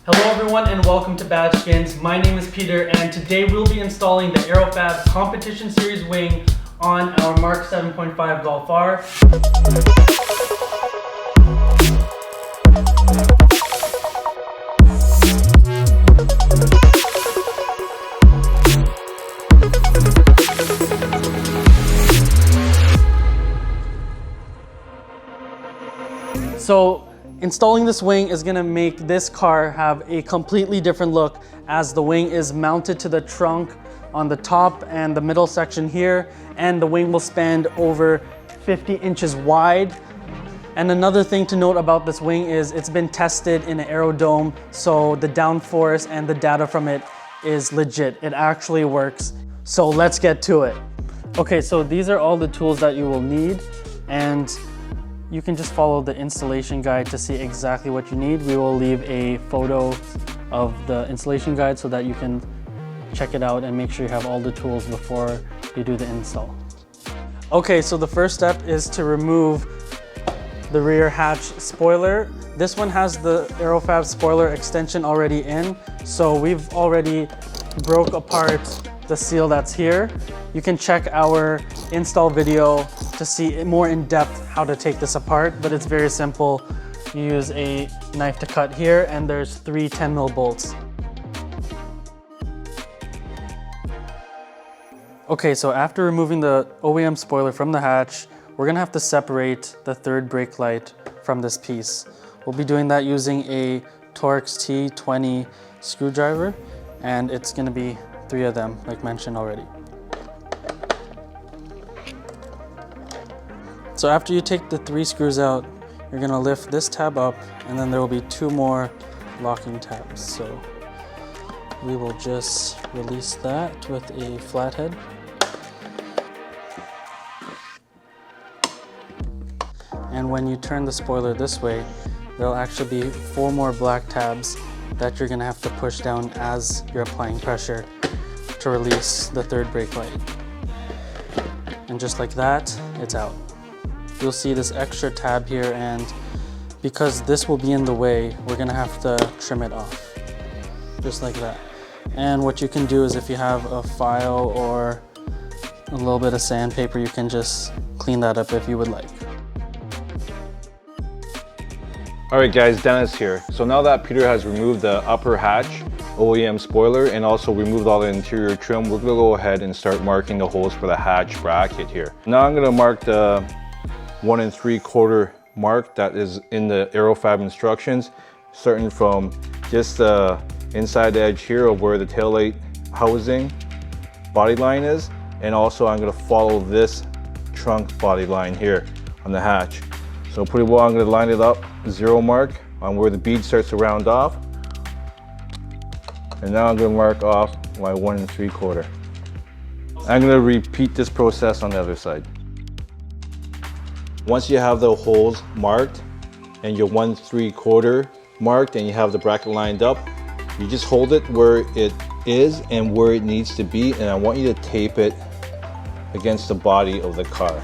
Hello everyone and welcome to Badgeskins. My name is Peter and today we'll be installing the Aerofabb Competition Series wing on our Mark 7.5 Golf R. So installing this wing is going to make this car have a completely different look, as the wing is mounted to the trunk on the top and the middle section here, and the wing will span over 50 inches wide. And another thing to note about this wing is it's been tested in an aerodome, so the downforce and the data from it is legit. It actually works. So let's get to it. Okay, so these are all the tools that you will need, and you can just follow the installation guide to see exactly what you need. We will leave a photo of the installation guide so that you can check it out and make sure you have all the tools before you do the install. Okay, so the first step is to remove the rear hatch spoiler. This one has the Aerofabb spoiler extension already in, so we've already broke apart the seal that's here. You can check our install video to see more in depth how to take this apart, but it's very simple. You use a knife to cut here, and there's 3 10mm bolts. Okay, so after removing the OEM spoiler from the hatch, we're gonna have to separate the third brake light from this piece. We'll be doing that using a Torx T20 screwdriver, and it's gonna be 3 of them, like mentioned already. So after you take the 3 screws out, you're gonna lift this tab up, and then there will be 2 more locking tabs. So we will just release that with a flathead. And when you turn the spoiler this way, there'll actually be 4 more black tabs that you're gonna have to push down as you're applying pressure to release the third brake light. And just like that, it's out. You'll see this extra tab here, and because this will be in the way, we're gonna have to trim it off, just like that. And what you can do is, if you have a file or a little bit of sandpaper, you can just clean that up if you would like. Alright guys, Dennis here. So now that Peter has removed the upper hatch OEM spoiler and also removed all the interior trim, we're gonna go ahead and start marking the holes for the hatch bracket here. Now I'm gonna mark the 1 3/4 mark that is in the Aerofabb instructions, starting from just the inside edge here of where the taillight housing body line is, and also I'm going to follow this trunk body line here on the hatch. So pretty well, I'm going to line it up 0 mark on where the bead starts to round off, and now I'm going to mark off my 1 3/4. I'm going to repeat this process on the other side. Once you have the holes marked and your 1 3/4 marked and you have the bracket lined up, you just hold it where it is and where it needs to be, and I want you to tape it against the body of the car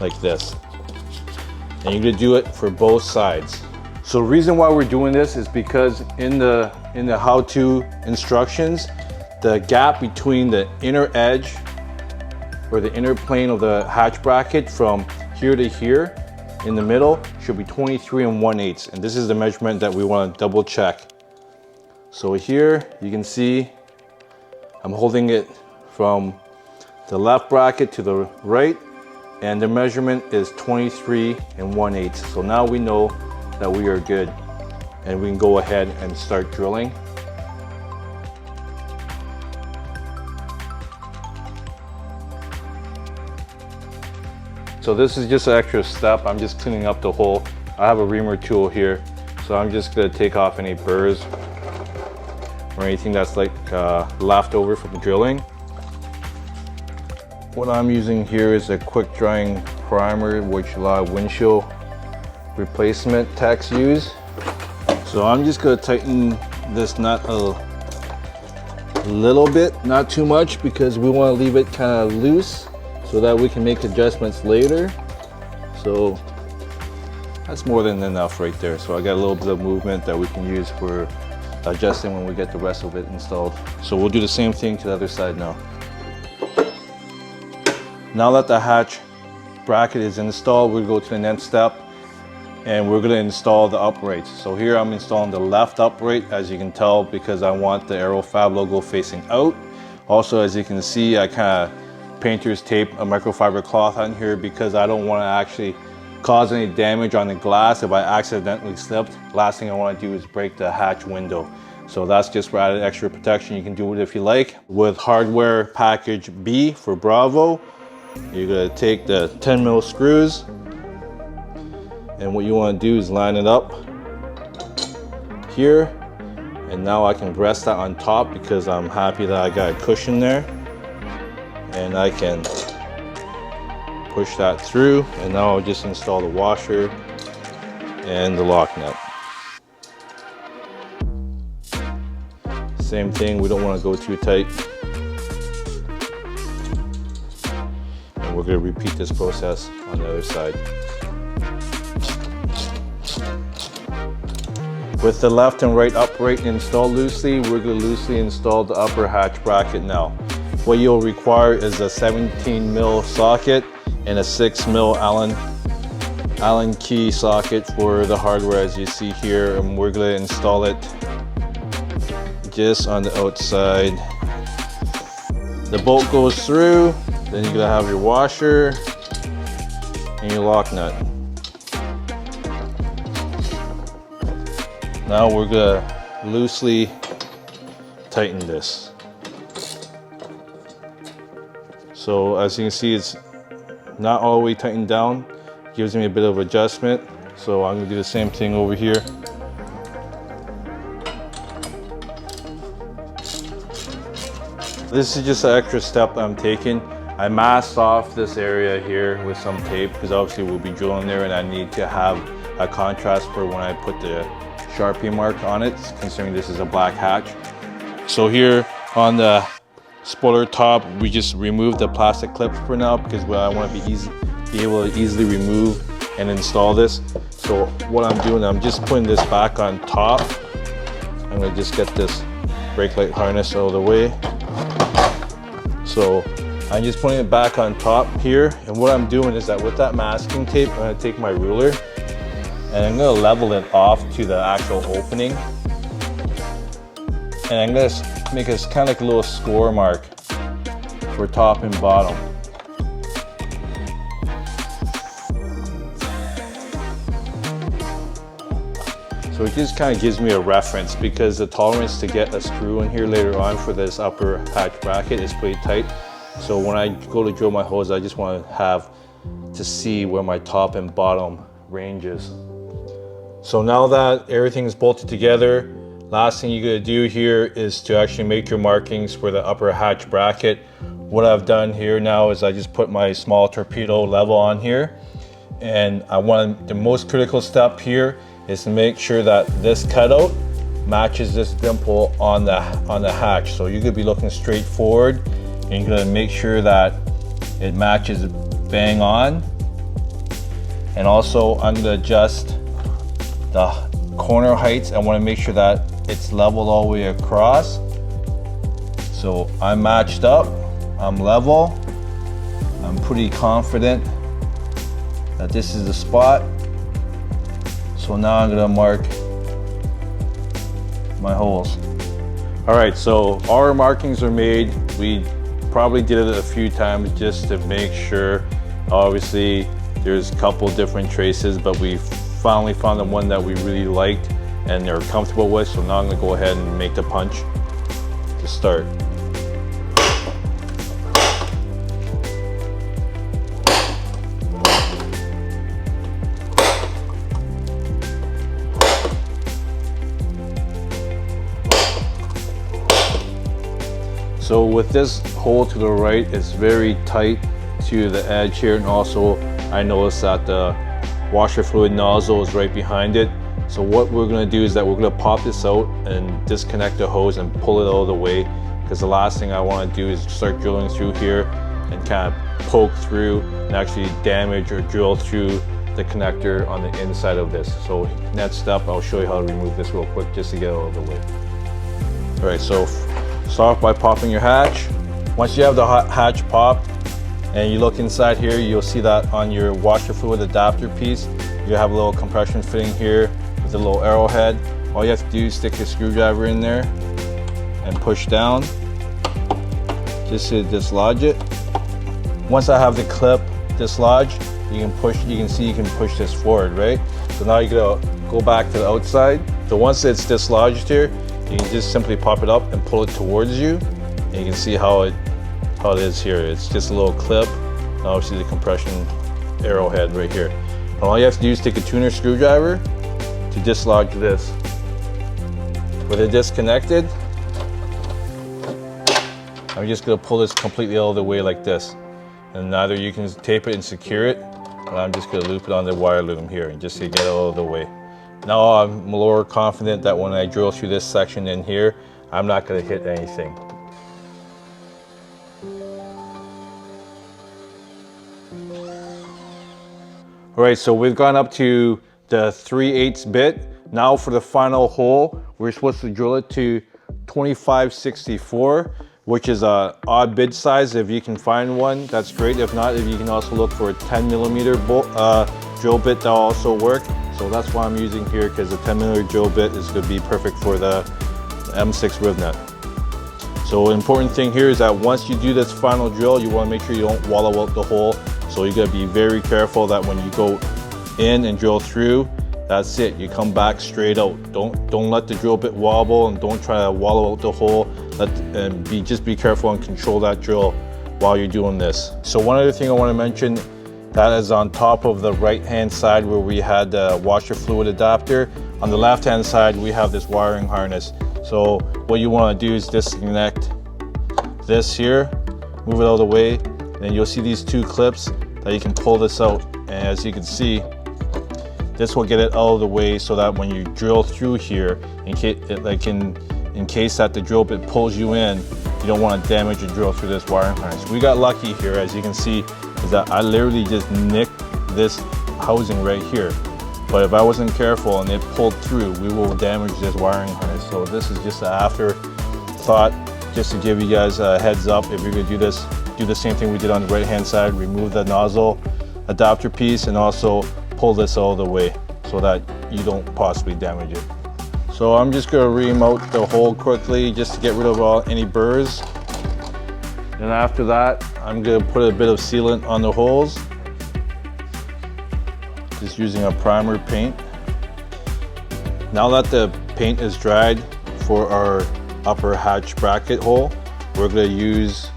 like this. And you're gonna do it for both sides. So the reason why we're doing this is because in the how-to instructions, the gap between the inner edge or the inner plane of the hatch bracket from here to here in the middle should be 23 1/8, and this is the measurement that we want to double check. So here you can see I'm holding it from the left bracket to the right, and the measurement is 23 1/8. So now we know that we are good, and we can go ahead and start drilling. So this is just an extra step. I'm just cleaning up the hole. I have a reamer tool here, so I'm just gonna take off any burrs or anything that's like left over from the drilling. What I'm using here is a quick drying primer, which a lot of windshield replacement techs use. So I'm just gonna tighten this nut a little bit, not too much, because we wanna leave it kind of loose so that we can make adjustments later. So That's more than enough right there. So I got a little bit of movement that we can use for adjusting when we get the rest of it installed. So we'll do the same thing to the other side now. Now that the hatch bracket is installed, we'll go to the next step and we're gonna install the uprights. So here I'm installing the left upright, as you can tell, because I want the Aerofabb logo facing out. Also, as you can see, I kind of painter's tape a microfiber cloth on here because I don't want to actually cause any damage on the glass if I accidentally slipped. Last thing I want to do is break the hatch window. So that's just for added extra protection. You can do it if you like. With hardware package B for Bravo, you're going to take the 10mm screws, and what you want to do is line it up here. And now I can rest that on top because I'm happy that I got a cushion there. And I can push that through, and now I'll just install the washer and the lock nut. Same thing, we don't want to go too tight. And we're going to repeat this process on the other side. With the left and right upright installed loosely, we're going to loosely install the upper hatch bracket now. What you'll require is a 17mm socket and a 6mm Allen key socket for the hardware, as you see here, and we're going to install it just on the outside. The bolt goes through, then you're going to have your washer and your lock nut. Now we're going to loosely tighten this. So as you can see, it's not all the way tightened down. Gives me a bit of adjustment. So I'm going to do the same thing over here. This is just an extra step I'm taking. I masked off this area here with some tape because obviously we'll be drilling there, and I need to have a contrast for when I put the Sharpie mark on it, considering this is a black hatch. So here on the spoiler top, we just removed the plastic clips for now because I want to be able to easily remove and install this. So what I'm doing, I'm just putting this back on top. I'm going to just get this brake light harness out of the way. So I'm just putting it back on top here, and what I'm doing is that with that masking tape, I'm going to take my ruler and I'm going to level it off to the actual opening, and I'm going to make a kind of like a little score mark for top and bottom. So it just kind of gives me a reference, because the tolerance to get a screw in here later on for this upper hatch bracket is pretty tight. So when I go to drill my holes, I just want to have to see where my top and bottom range is. So now that everything's bolted together, last thing you're going to do here is to actually make your markings for the upper hatch bracket. What I've done here now is I just put my small torpedo level on here, and the most critical step here is to make sure that this cutout matches this dimple on the hatch. So you're going to be looking straight forward, and you're going to make sure that it matches bang on. And also I'm going to adjust the corner heights. I want to make sure that it's leveled all the way across. So I'm matched up, I'm level, I'm pretty confident that this is the spot. So now I'm gonna mark my holes. All right, so our markings are made. We probably did it a few times just to make sure. Obviously, there's a couple different traces, but we finally found the one that we really liked and they're comfortable with. So now I'm gonna go ahead and make the punch to start. So with this hole to the right, it's very tight to the edge here, and also I noticed that the washer fluid nozzle is right behind it. So what we're going to do is that we're going to pop this out and disconnect the hose and pull it out of the way, because the last thing I want to do is start drilling through here and kind of poke through and actually damage or drill through the connector on the inside of this. So next up, I'll show you how to remove this real quick just to get it out of the way. All right, so start off by popping your hatch. Once you have the hatch popped and you look inside here, you'll see that on your washer fluid adapter piece, you have a little compression fitting here with a little arrowhead. All you have to do is stick a screwdriver in there and push down just to dislodge it. Once I have the clip dislodged, you can see you can push this forward, right? So now you're gonna go back to the outside. So once it's dislodged here, you can just simply pop it up and pull it towards you. And you can see how it is here. It's just a little clip. And obviously the compression arrowhead right here. And all you have to do is take a tuner screwdriver to dislodge this. With it disconnected, I'm just gonna pull this completely out of the way like this. And either you can tape it and secure it, or I'm just gonna loop it on the wire loom here and just to get it out of the way. Now I'm more confident that when I drill through this section in here, I'm not gonna hit anything. All right, so we've gone up to the 3/8 bit. Now for the final hole, we're supposed to drill it to 2564, which is a odd bit size. If you can find one, that's great. If not, if you can also look for a 10mm drill bit, that'll also work. So that's what I'm using here, because the 10mm drill bit is going to be perfect for the M6 riv nut. So the important thing here is that once you do this final drill, you want to make sure you don't wallow out the hole. So you got to be very careful that when you go in and drill through, that's it. You come back straight out. Don't let the drill bit wobble, and don't try to wallow out the hole. Just be careful and control that drill while you're doing this. So one other thing I want to mention, that is on top of the right hand side where we had the washer fluid adapter. On the left hand side we have this wiring harness. So what you want to do is disconnect this here, move it out of the way, and you'll see these two clips that you can pull this out. And as you can see, this will get it out of the way so that when you drill through here, in case that the drill bit pulls you in, you don't want to damage the drill through this wiring harness. We got lucky here, as you can see, is that I literally just nicked this housing right here. But if I wasn't careful and it pulled through, we will damage this wiring harness. So this is just an afterthought, just to give you guys a heads up. If you're gonna do this, do the same thing we did on the right hand side, remove the nozzle adapter piece and also pull this all the way so that you don't possibly damage it. So I'm just gonna ream out the hole quickly just to get rid of any burrs. And after that, I'm gonna put a bit of sealant on the holes. Just using a primer paint. Now that the paint is dried for our upper hatch bracket hole, we're gonna use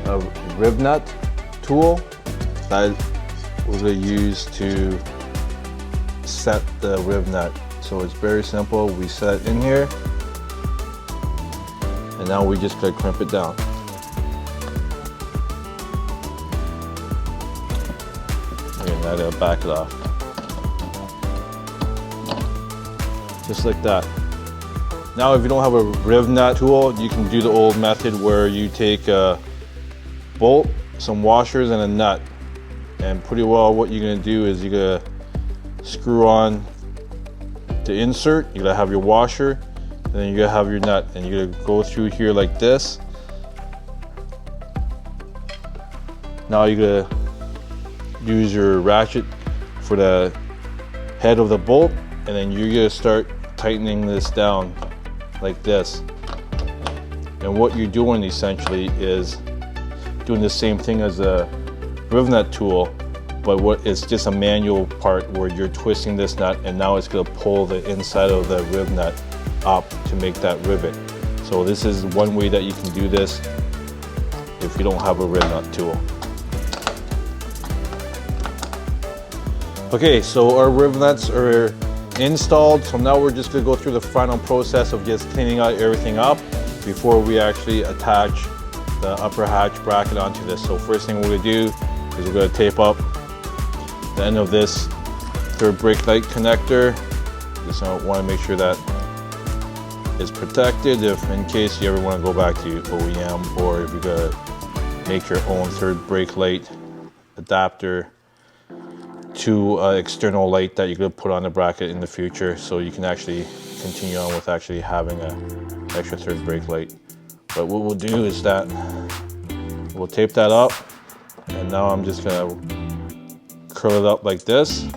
a riv nut tool that we're gonna use to set the riv nut. So it's very simple. We set it in here, and now we just gotta crimp it down. And now I'll back it off. Just like that. Now if you don't have a riv nut tool, you can do the old method where you take a bolt, some washers, and a nut. And pretty well what you're gonna do is you're gonna screw on the insert, you're gonna have your washer, and then you're gonna have your nut, and you're gonna go through here like this. Now you're gonna use your ratchet for the head of the bolt, and then you're gonna start tightening this down like this. And what you're doing essentially is doing the same thing as a riv nut tool, but it's just a manual part where you're twisting this nut, and now it's going to pull the inside of the riv nut up to make that rivet. So this is one way that you can do this if you don't have a riv nut tool. Okay, so our riv nuts are installed, so now we're just going to go through the final process of just cleaning out everything up before we actually attach the upper hatch bracket onto this. So first thing we're going to do is we're going to tape up the end of this third brake light connector. Just want to make sure that it's protected if in case you ever want to go back to OEM, or if you're going to make your own third brake light adapter to external light that you're going to put on the bracket in the future, so you can actually continue on with actually having an extra third brake light. But what we'll do is that we'll tape that up, and now I'm just going to curl it up like this.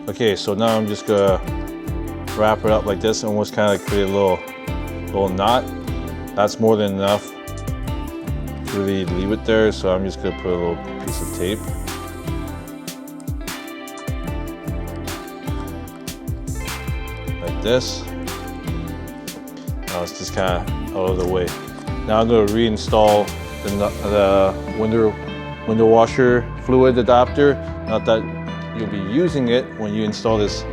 Okay, so now I'm just going to wrap it up like this and almost kind of create a little knot. That's more than enough to really leave it there, so I'm just going to put a little piece of tape. Like this. Now it's just kind of out of the way. Now I'm going to reinstall the window washer fluid adapter. Not that you'll be using it when you install this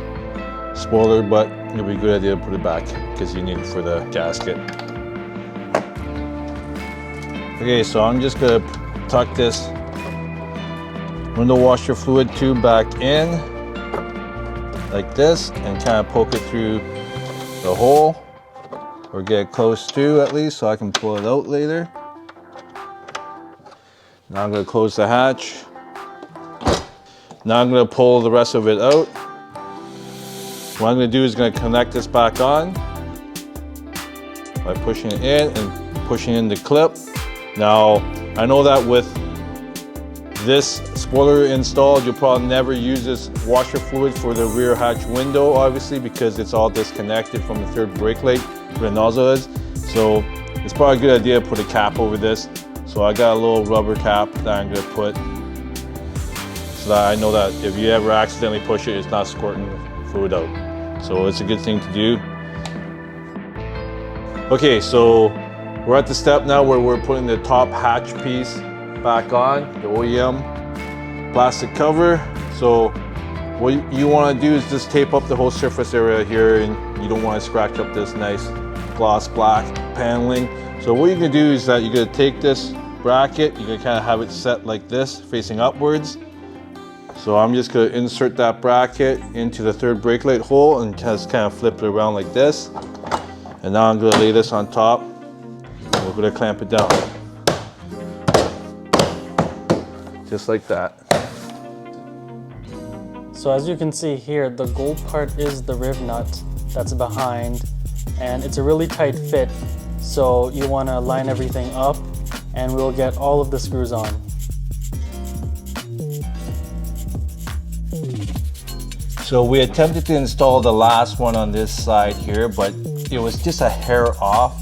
spoiler, but it'll be a good idea to put it back because you need it for the gasket. Okay, so I'm just gonna tuck this window washer fluid tube back in like this and kind of poke it through the hole, or get it close to at least so I can pull it out later. Now I'm gonna close the hatch. Now I'm going to pull the rest of it out. What I'm going to do is going to connect this back on by pushing it in and pushing in the clip. Now, I know that with this spoiler installed, you'll probably never use this washer fluid for the rear hatch window, obviously, because it's all disconnected from the third brake light where the nozzle is. So it's probably a good idea to put a cap over this. So I got a little rubber cap that I'm going to put, so that I know that if you ever accidentally push it, it's not squirting fluid out. So it's a good thing to do. Okay, so we're at the step now where we're putting the top hatch piece back on, the OEM plastic cover. So what you want to do is just tape up the whole surface area here, and you don't want to scratch up this nice gloss black paneling. So what you're going to do is that you're going to take this bracket, you're going to kind of have it set like this, facing upwards. So I'm just going to insert that bracket into the third brake light hole and just kind of flip it around like this. And now I'm going to lay this on top and we're going to clamp it down. Just like that. So as you can see here, the gold part is the riv nut that's behind, and it's a really tight fit. So you want to line everything up, and we'll get all of the screws on. So we attempted to install the last one on this side here, but it was just a hair off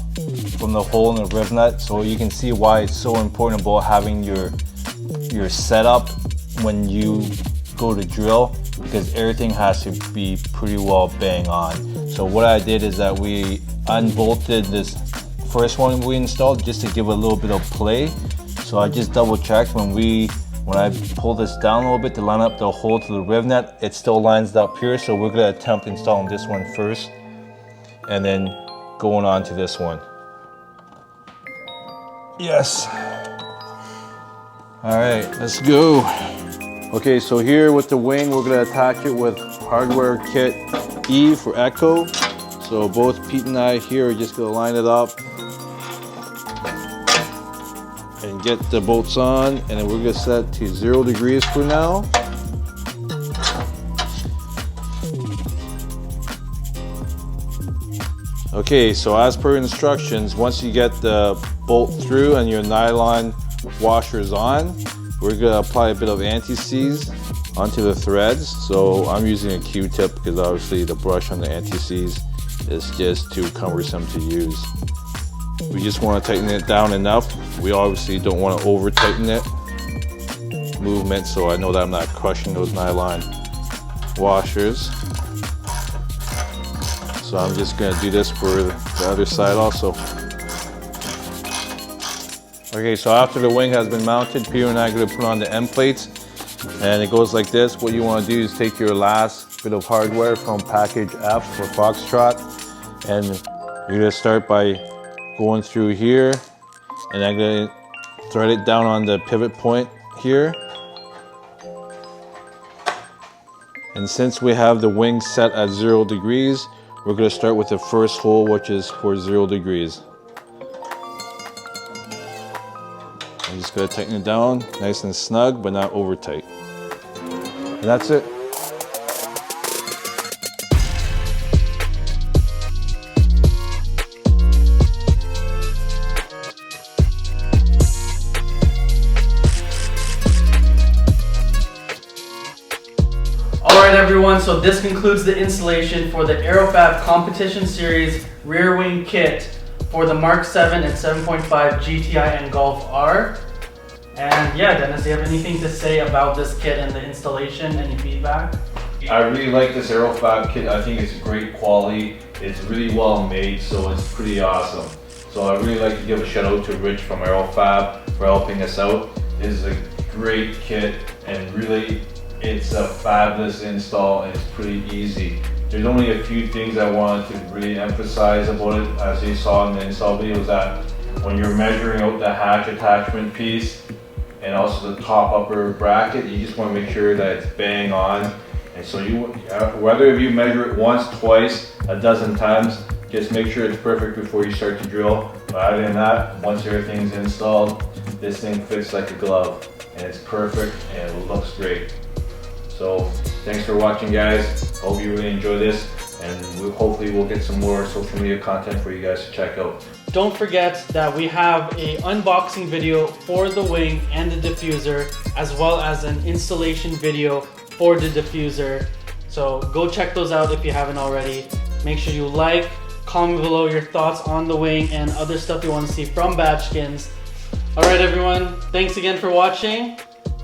from the hole in the riv nut. So you can see why it's so important about having your setup when you go to drill, because everything has to be pretty well bang on. So what I did is that we unbolted this first one we installed just to give it a little bit of play. So I just double checked when I pull this down a little bit to line up the hole to the riv nut, it still lines up here. So we're going to attempt installing this one first and then going on to this one. Yes. All right, let's go. Okay, so here with the wing, we're going to attach it with hardware kit E for Echo. So both Pete and I here are just going to line it up and get the bolts on, and then we're going to set to 0 degrees for now. Okay, so as per instructions, once you get the bolt through and your nylon washers on, we're going to apply a bit of anti-seize onto the threads. So I'm using a Q-tip because obviously the brush on the anti-seize is just too cumbersome to use. We just want to tighten it down enough. We obviously don't want to over tighten it movement, so I know that I'm not crushing those nylon washers. So I'm just going to do this for the other side also. Okay, so after the wing has been mounted, Peter and I are going to put on the end plates, and it goes like this. What you want to do is take your last bit of hardware from package F for Foxtrot, and you're going to start by going through here, and I'm going to thread it down on the pivot point here. And since we have the wing set at 0 degrees, we're going to start with the first hole, which is for 0 degrees. just gotta tighten it down, nice and snug, but not over tight. And that's it. Alright everyone, so this concludes the installation for the Aerofabb Competition Series rear wing kit for the Mark 7 and 7.5 GTI and Golf R. And yeah, Dennis, do you have anything to say about this kit and the installation? Any feedback? I really like this Aerofabb kit. I think it's great quality. It's really well made, so it's pretty awesome. So I really like to give a shout out to Rich from Aerofabb for helping us out. This is a great kit, and really it's a fabulous install, and it's pretty easy. There's only a few things I wanted to really emphasize about it, as you saw in the install video, is that when you're measuring out the hatch attachment piece and also the top upper bracket, you just want to make sure that it's bang on. And so you, whether you measure it once, twice, a dozen times, just make sure it's perfect before you start to drill. But other than that, once everything's installed, this thing fits like a glove, and it's perfect and it looks great. So thanks for watching, guys. Hope you really enjoy this, and hopefully we'll get some more social media content for you guys to check out. Don't forget that we have a unboxing video for the wing and the diffuser, as well as an installation video for the diffuser. So go check those out if you haven't already. Make sure you like, comment below your thoughts on the wing and other stuff you want to see from Badgeskins. Alright everyone, thanks again for watching,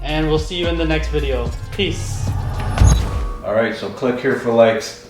and we'll see you in the next video. Peace. Alright, so click here for likes.